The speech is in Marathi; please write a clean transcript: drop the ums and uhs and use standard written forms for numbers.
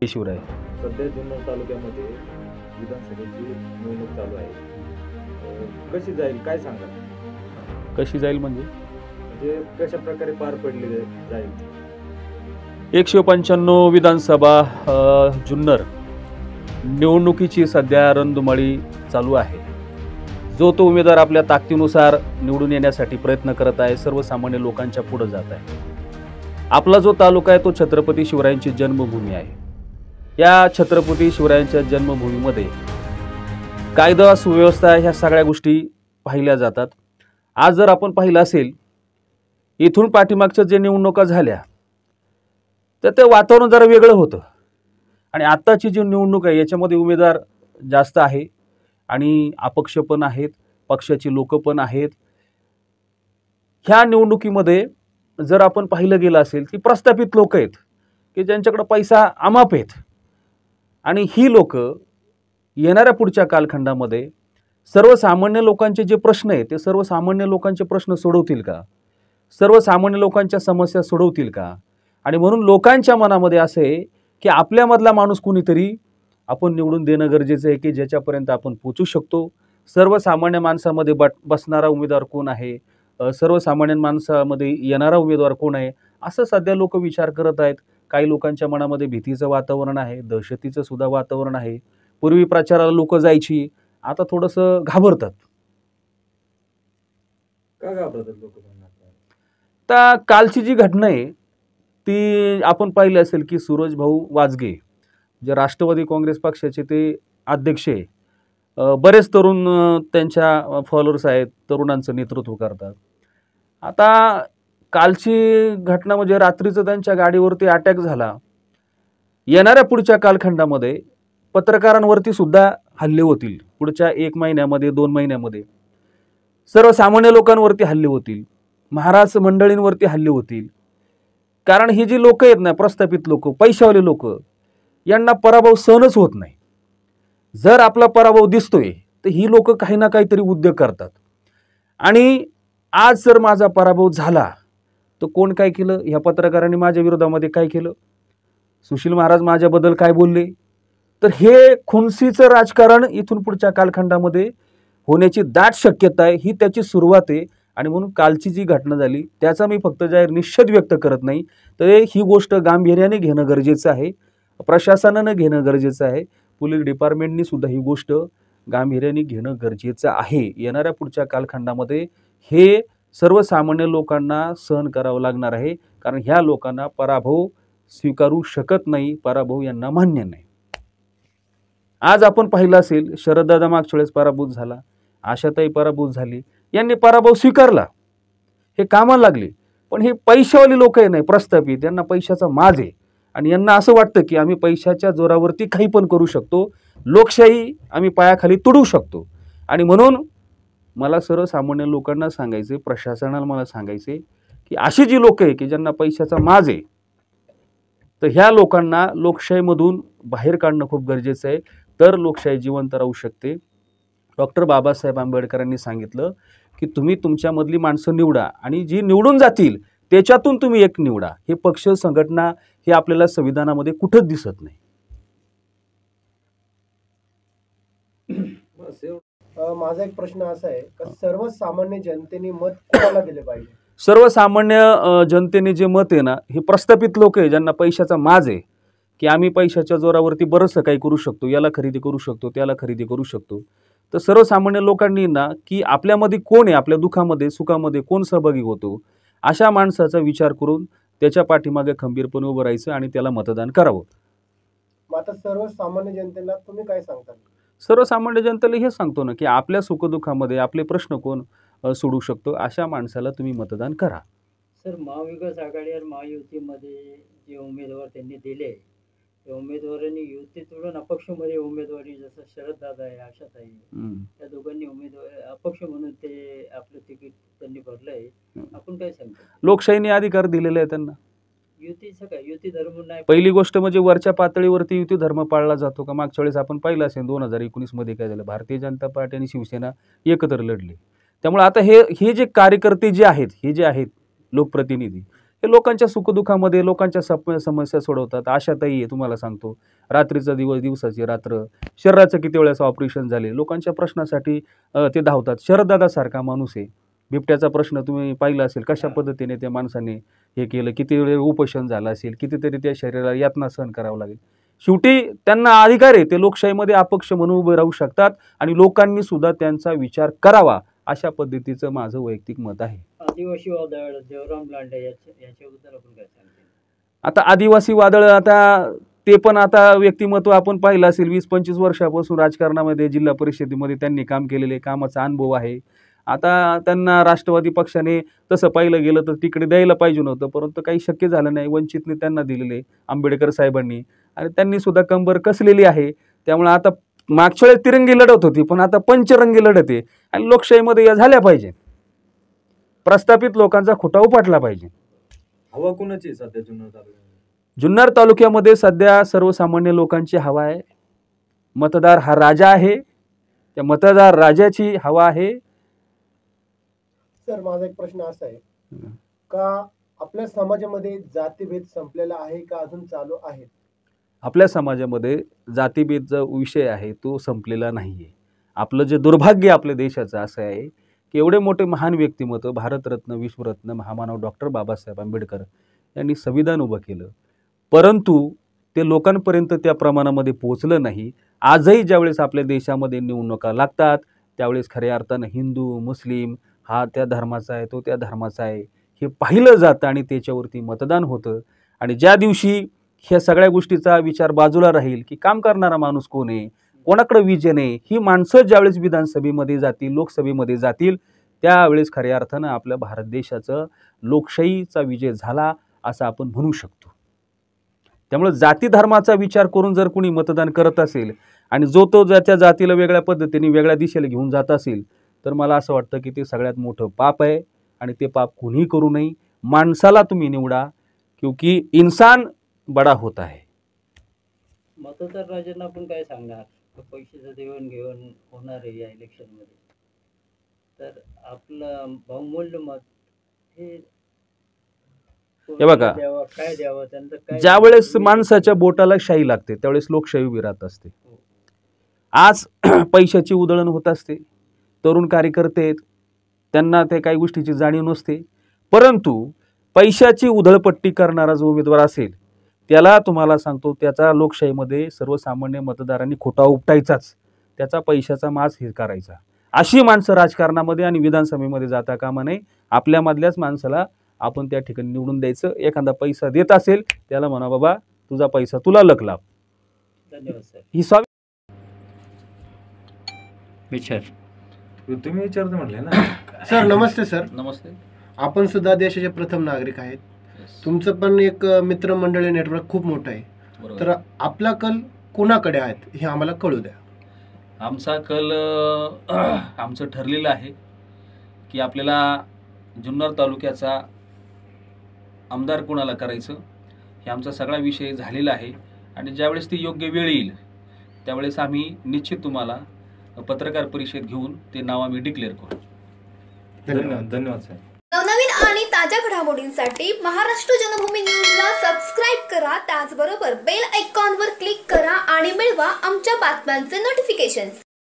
शिवराय. सध्या जुन्नर तालुक्यामध्ये विधानसभेची निवडणूक चालू आहे. कशी जाईल काय सांगाल? कशी जाईल म्हणजे म्हणजे कशा प्रकारे पार पडली जाईल? 195 विधानसभा जुन्नर निवडणुकीची सध्या रणधुमाळी चालू आहे. जो तो उमेदवार आपल्या ताकदीनुसार निवडून येण्यासाठी प्रयत्न करत आहे, सर्वसामान्य लोकांच्या पुढे जात आहे. आपला जो तालुका आहे तो छत्रपती शिवरायांची जन्मभूमी आहे. या छत्रपती शिवरायांच्या जन्मभूमीमध्ये कायदा सुव्यवस्था ह्या सगळ्या गोष्टी पाहिल्या जातात. आज जर आपण पाहिलं असेल, इथून पाठीमागच्या जे निवडणुका झाल्या तर ते वातावरण जरा वेगळं होतं आणि आत्ताची जी निवडणूक आहे याच्यामध्ये उमेदवार जास्त आहे आणि अपक्ष पण आहेत, पक्षाची लोक पण आहेत. ह्या निवडणुकीमध्ये जर आपण पाहिलं गेलं असेल की प्रस्थापित लोक आहेत की ज्यांच्याकडे पैसा अमाप आहेत आणि ही लोक येणाऱ्या पुढच्या कालखंडामध्ये सर्वसामान्य लोकांचे जे प्रश्न आहेत ते सर्वसामान्य लोकांचे प्रश्न सोडवतील का, सर्वसामान्य लोकांच्या समस्या सोडवतील का. आणि म्हणून लोकांच्या मनामध्ये असं आहे की आपल्यामधला माणूस कुणीतरी आपण निवडून देणं गरजेचं आहे की ज्याच्यापर्यंत आपण पोचू शकतो. सर्वसामान्य माणसामध्ये बसणारा उमेदवार कोण आहे, सर्वसामान्य माणसामध्ये येणारा उमेदवार कोण आहे, असं सध्या लोक विचार करत आहेत. काही लोकांच्या मनामध्ये भीतीचं वातावरण आहे, दहशतीचं सुद्धा वातावरण आहे. पूर्वी प्रचाराला लोक जायची, आता थोडंसं घाबरतात. का घाबरतात लोक? तर कालची जी घटना आहे ती आपण पाहिली असेल की सूरज भाऊ वाजगे जे राष्ट्रवादी काँग्रेस पक्षाचे ते अध्यक्ष आहे, बरेच तरुण त्यांच्या फॉलोअर्स आहेत, तरुणांचं नेतृत्व करतात. आता कालची घटना म्हणजे रात्रीचं त्यांच्या गाडीवरती अटॅक झाला. येणाऱ्या पुढच्या कालखंडामध्ये पत्रकारांवरती सुद्धा हल्ले होतील. पुढच्या 1 महिन्यामध्ये 2 महिन्यामध्ये सर्वसामान्य लोकांवरती हल्ले होतील, महाराज मंडळींवरती हल्ले होतील. कारण ही जी लोक आहेत ना, प्रस्थापित लोक, पैशावाले लोक, यांना पराभव सहनच होत नाही. जर आपला पराभव दिसतोय तर ही लोक काही ना काहीतरी उद्योग करतात. आणि आज जर माझा पराभव झाला तर कोण काय केलं, ह्या पत्रकारांनी माझ्या विरोधामध्ये काय केलं, सुशील महाराज माझ्याबद्दल काय बोलले, तर हे खुनसीचं राजकारण इथून पुढच्या कालखंडामध्ये होण्याची दाट शक्यता आहे. ही त्याची सुरुवात आहे. आणि म्हणून कालची जी घटना झाली त्याचा मी फक्त जाहीर निषेध व्यक्त करत नाही, तर ही गोष्ट गांभीर्याने घेणं गरजेचं आहे, प्रशासनानं घेणं गरजेचं आहे, पोलीस डिपार्टमेंटनी सुद्धा ही गोष्ट गांभीर्याने घेणं गरजेचं आहे. येणाऱ्या पुढच्या कालखंडामध्ये हे सर्वसामान्य लोकांना सहन करावं लागणार आहे, कारण ह्या लोकांना पराभव स्वीकारू शकत नाही, पराभव यांना मान्य नाही. आज आपण पाहिलं असेल, शरददादा मागच्या वेळेस पराभूत झाला, आशाताई पराभूत झाली, यांनी पराभव स्वीकारला, हे कामाला लागले. पण हे पैशावाली लोक आहे नाही, प्रस्थापित, यांना पैशाचा माज आहे आणि यांना असं वाटतं की आम्ही पैशाच्या जोरावरती काही पण करू शकतो, लोकशाही आम्ही पायाखाली तुडवू शकतो. आणि म्हणून मला सर्वसामान्य लोकांना सांगायचे, प्रशासनाला मला सांगायचे की अशी जी लोक आहे की ज्यांना पैशाचा माज आहे, तर ह्या लोकांना लोकशाहीमधून बाहेर काढणं खूप गरजेचं आहे, तर लोकशाही जिवंत राहू शकते. डॉक्टर बाबासाहेब आंबेडकरांनी सांगितलं की तुम्ही तुमच्यामधली माणसं निवडा आणि जी निवडून जातील त्याच्यातून तुम्ही एक निवडा. हे पक्ष संघटना हे आपल्याला संविधानामध्ये कुठंच दिसत नाही. माझा एक प्रश्न असा आहे की सर्वसामान्य जनतेने मत कोणाला दिले पाहिजे? सर्वसामान्य जनतेने जे मत आहे ना, हे प्रस्थापित लोक आहे ज्यांना पैशाचा माज आहे की आम्ही पैशाच्या जोरावरती बरंचसं काही करू शकतो, याला खरेदी करू शकतो, त्याला खरेदी करू शकतो. तर सर्वसामान्य लोकांनी ना की आपल्यामध्ये कोण आहे, आपल्या दुःखामध्ये सुखामध्ये कोण सहभागी होतो, अशा माणसाचा विचार करून त्याच्या पाठीमागे खंबीरपणे उभं राहायचं आणि त्याला मतदान करावं. आता सर्वसामान्य जनतेला तुम्ही काय सांगता? सर्वसामान्य जनतेला हे सांगतो ना की आपल्या सुखदुःखामध्ये आपले प्रश्न कोण सोडू शकतो, अशा माणसाला तुम्ही मतदान करा. सर, महाविकास आघाडी आणि महायुतीमध्ये जे उमेदवार त्यांनी दिले, त्या उमेदवारांनी युती तोडून अपक्षमध्ये उमेदवारी, जसं शरददादा आहे, आशाताई, त्या दोघांनी उमेदवार अपक्ष म्हणून ते आपलं तिकीट त्यांनी भरलंय. आपण काय सांगतो? लोकशाहीने अधिकार दिलेले आहे त्यांना. युतीचं काय, युती धर्म नाही. पहिली गोष्ट म्हणजे वरच्या पातळीवरती युती धर्म पाळला जातो का? मागच्या वेळेस आपण पाहिलं असेल 2019 मध्ये काय झालं, भारतीय जनता पार्टी आणि शिवसेना एकत्र लढली. त्यामुळे आता हे जे कार्यकर्ते जे आहेत, हे जे आहेत लोकप्रतिनिधी, हे लोकांच्या सुखदुःखामध्ये लोकांच्या समस्या सोडवतात. आशाताई आहे, तुम्हाला सांगतो, रात्रीचा दिवस दिवसाची रात्र, शरीराचं किती वेळेस ऑपरेशन झाले, लोकांच्या प्रश्नासाठी ते धावतात. शरददादासारखा माणूस आहे. बिबट्याचा प्रश्न तुम्ही पाहिला असेल, कशा पद्धतीने त्या माणसाने हे केलं, किती वेळ उपोषण झालं असेल, कितीतरी त्या शरीराला यातना सहन करावं लागेल. शेवटी त्यांना अधिकार आहे, ते लोकशाहीमध्ये अपक्ष म्हणून उभे राहू शकतात आणि लोकांनी सुद्धा त्यांचा विचार करावा, अशा पद्धतीचं माझं वैयक्तिक मत आहे. आदिवासी वादळ देवराम लांडे याच्याबद्दल आपण काय सांगतो? आता आदिवासी वादळ, आता ते पण आता व्यक्तिमत्व आपण पाहिलं असेल, 20-25 वर्षापासून राजकारणामध्ये, जिल्हा परिषदेमध्ये त्यांनी काम केलेले, कामाचा अनुभव आहे. आता त्यांना राष्ट्रवादी पक्षाने तसं पाहिलं गेलं तर तिकडे द्यायला पाहिजे नव्हतं, परंतु काही शक्य झालं नाही. वंचितने त्यांना दिलेले, आंबेडकर साहेबांनी, आणि त्यांनी सुद्धा कंबर कसलेली आहे. त्यामुळे आता मागच्या वेळेस तिरंगी लढत होती, पण आता पंचरंगी लढत आहे आणि लोकशाहीमध्ये या झाल्या पाहिजे. प्रस्थापित लोकांचा खुटा उपाटला पाहिजे. हवा कुणाची सध्या जुन्नर तालुक्यात? जुन्नर तालुक्यामध्ये सध्या सर्वसामान्य लोकांची हवा आहे. मतदार हा राजा आहे, त्या मतदार राजाची हवा आहे. सर, माझा एक प्रश्न असा आहे का आपल्या समाजामध्ये जातीभेद संपलेला आहे का अजून चालू आहे? आपल्या समाजामध्ये जातीभेद जो विषय आहे तो संपलेला नाही आहे. आपलं जे दुर्भाग्य आपल्या देशाचं असं आहे की एवढे मोठे महान व्यक्तिमत्व, भारतरत्न, विश्वरत्न, महामानव डॉक्टर बाबासाहेब आंबेडकर यांनी संविधान उभं केलं, परंतु ते लोकांपर्यंत त्या प्रमाणामध्ये पोहोचलं नाही. आजही ज्यावेळेस आपल्या देशामध्ये निवडणुका लागतात त्यावेळेस खऱ्या अर्थानं हिंदू, मुस्लिम, हा त्या धर्माचा आहे, तो त्या धर्माचा आहे, हे पाहिलं जातं आणि त्याच्यावरती मतदान होतं. आणि ज्या दिवशी ह्या सगळ्या गोष्टीचा विचार बाजूला राहील की काम करणारा माणूस कोण आहे, कोणाकडे विजन आहे, ही माणसं ज्यावेळेस विधानसभेमध्ये जातील, लोकसभेमध्ये जातील, त्यावेळेस खऱ्या अर्थानं आपल्या भारत देशाचं लोकशाहीचा विजय झाला असं आपण म्हणू शकतो. त्यामुळे जाती धर्माचा विचार करून जर कोणी मतदान करत असेल आणि जो तो त्या जातीला वेगळ्या पद्धतीने वेगळ्या दिशेला घेऊन जात असेल, तर मला असं वाटतं की ते सगळ्यात मोठं पाप आहे आणि ते पाप कोणीही करू नये. माणसाला तुम्ही निवडा, क्योंकि इंसान बडा होता है. मतदार राजांना आपण काय सांगणार? पैशाचं देवण घेऊन होणार आहे या इलेक्शनमध्ये, तर आपलं बहुमूल्य मत हे बघा, द्यावं, काय द्यावं, त्यांचं काय? ज्यावेळेस माणसाच्या बोटाला शाई लागते त्यावेळेस लोकशाही उभी राहत असते. आज पैशाची उधळण होत असते, तरुण कार्यकर्ते आहेत, त्यांना ते काही गोष्टीची जाणीव नसते, परंतु पैशाची उधळपट्टी करणारा जो उमेदवार असेल त्याला तुम्हाला सांगतो, त्याचा लोकशाहीमध्ये सर्वसामान्य मतदारांनी खोटा उपटायचाच, त्याचा पैशाचा माज हे करायचा. अशी माणसं राजकारणामध्ये आणि विधानसभेमध्ये जाता कामा नये. आपल्यामधल्याच माणसाला आपण त्या ठिकाणी निवडून द्यायचं. एखादा पैसा देत असेल त्याला म्हणा, बाबा तुझा पैसा तुला लक लाभ. धन्यवाद सर. ही स्वामी विचार तुम्ही विचारतो म्हटले ना. सर नमस्ते. सर नमस्ते. आपण सुद्धा देशाचे प्रथम नागरिक आहेत. तुमचं पण एक मित्रमंडळी नेटवर्क खूप मोठं आहे, तर आपला कल कोणाकडे आहेत हे आम्हाला कळू द्या. आमचा कल आमचं ठरलेलं आहे की आपल्याला जुन्नर तालुक्याचा आमदार कोणाला करायचं हे आमचा सगळा विषय झालेला आहे. आणि ज्यावेळेस ती योग्य वेळ येईल त्यावेळेस आम्ही निश्चित तुम्हाला पत्रकार परिषद घेऊन ते नाव आम्ही डिक्लेअर करू. धन्यवाद. धन्यवाद सर. नवनवीन आणि ताज्या घडामोडींसाठी महाराष्ट्र जनभूमी न्यूजला सबस्क्राईब करा. त्याचबरोबर बेल आयकॉनवर क्लिक करा आणि मिळवा आमच्या बातम्यांचे नोटिफिकेशन्स.